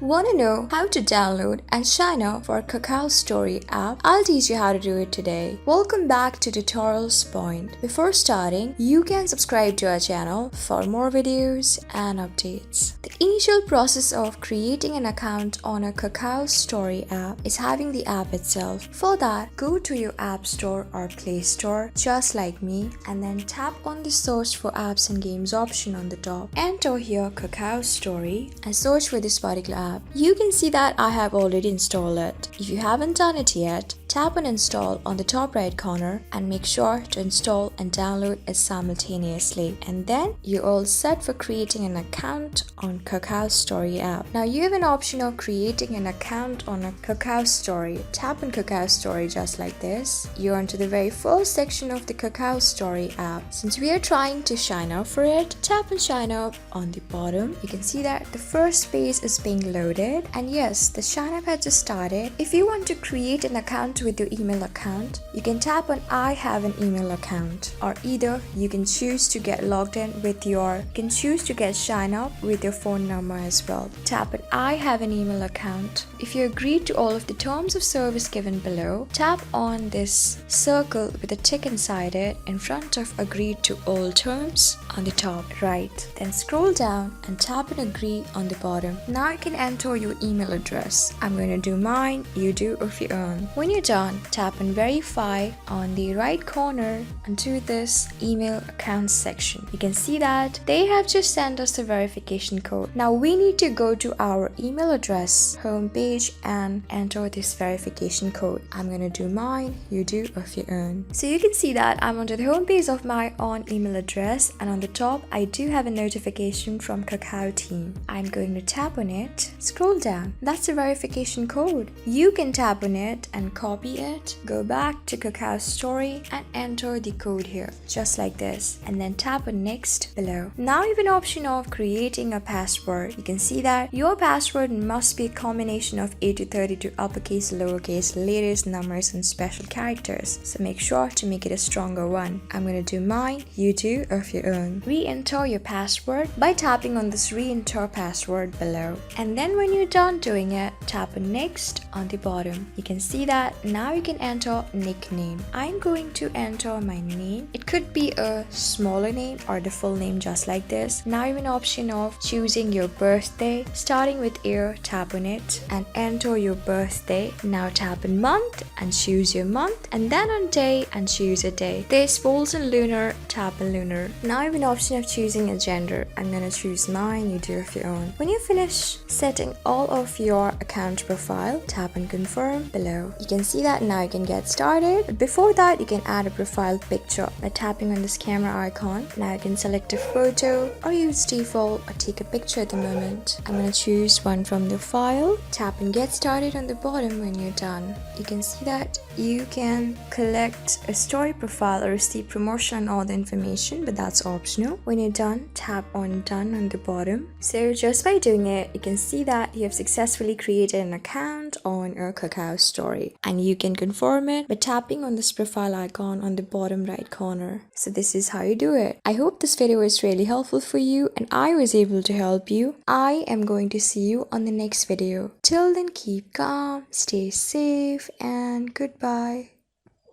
Wanna know how to download and sign up for Kakao Story app? I'll teach you how to do it today. Welcome back to Tutorials Point. Before starting, you can subscribe to our channel for more videos and updates. The initial process of creating an account on a Kakao Story app is having the app itself. For that, go to your App Store or Play Store, just like me, and then tap on the search for apps and games option on the top. Enter here Kakao Story and search for this particular app. You can see that I have already installed it. If you haven't done it yet, tap on install on the top right corner and make sure to install and download it simultaneously. And then you're all set for creating an account on Kakao Story app. Now you have an option of creating an account on a Kakao Story. Tap on Kakao Story just like this. You're onto the very first section of the Kakao Story app. Since we are trying to sign up for it, tap on sign up on the bottom. You can see that the first page is being loaded, and yes, the sign up has just started. If you want to create an account with your email account, you can tap on I have an email account, or either you can choose to get logged in with you can choose to get sign up with your phone number as well. Tap on I have an email account. If you agree to all of the terms of service given below, tap on this circle with a tick inside it in front of agree to all terms on the top right. Then scroll down and tap on agree on the bottom. Now you can enter your email address. I'm going to do mine, you do of your own. When you're done, tap on verify on the right corner onto this email account section. You can see that they have just sent us the verification code. Now we need to go to our email address homepage and enter this verification code. I'm going to do mine, you do of your own. So you can see that I'm onto the homepage of my own email address, and on the top I do have a notification from Kakao team. I'm going to tap on it, scroll down. That's the verification code. You can tap on it and copy it, go back to Kakao Story and enter the code here, just like this, and then tap on next below. Now you have an option of creating a password. You can see that your password must be a combination of 8 to 32 uppercase, lowercase, letters, numbers, and special characters. So make sure to make it a stronger one. I'm going to do mine, you do of your own. Re-enter your password by tapping on this re-enter password below. And then when you're done doing it, tap on next on the bottom. You can see that now you can enter nickname. I'm going to enter my name. It could be a smaller name or the full name just like this. Now you have an option of choosing your birthday. Starting with year, tap on it and enter your birthday. Now tap on month and choose your month, and then on day and choose a day. This falls in lunar, tap on lunar. Now you have an option of choosing a gender. I'm gonna choose mine, you do of your own. When you finish setting all of your account profile, tap on confirm below. You can see that now you can get started. But before that, you can add a profile picture by tapping on this camera icon. Now you can select a photo or use default or take a picture at the moment. I'm gonna choose one from the file. Tap and get started on the bottom when you're done. You can see that you can collect a story profile or receive promotion and all the information, but that's optional. When you're done, tap on done on the bottom. So just by doing it, you can see that you have successfully created an account on your Kakao Story, and you can confirm it by tapping on this profile icon on the bottom right corner. So this is how you do it. I hope this video was really helpful for you and I was able to help you. I am going to see you on the next video. Till then, keep calm, stay safe, and goodbye.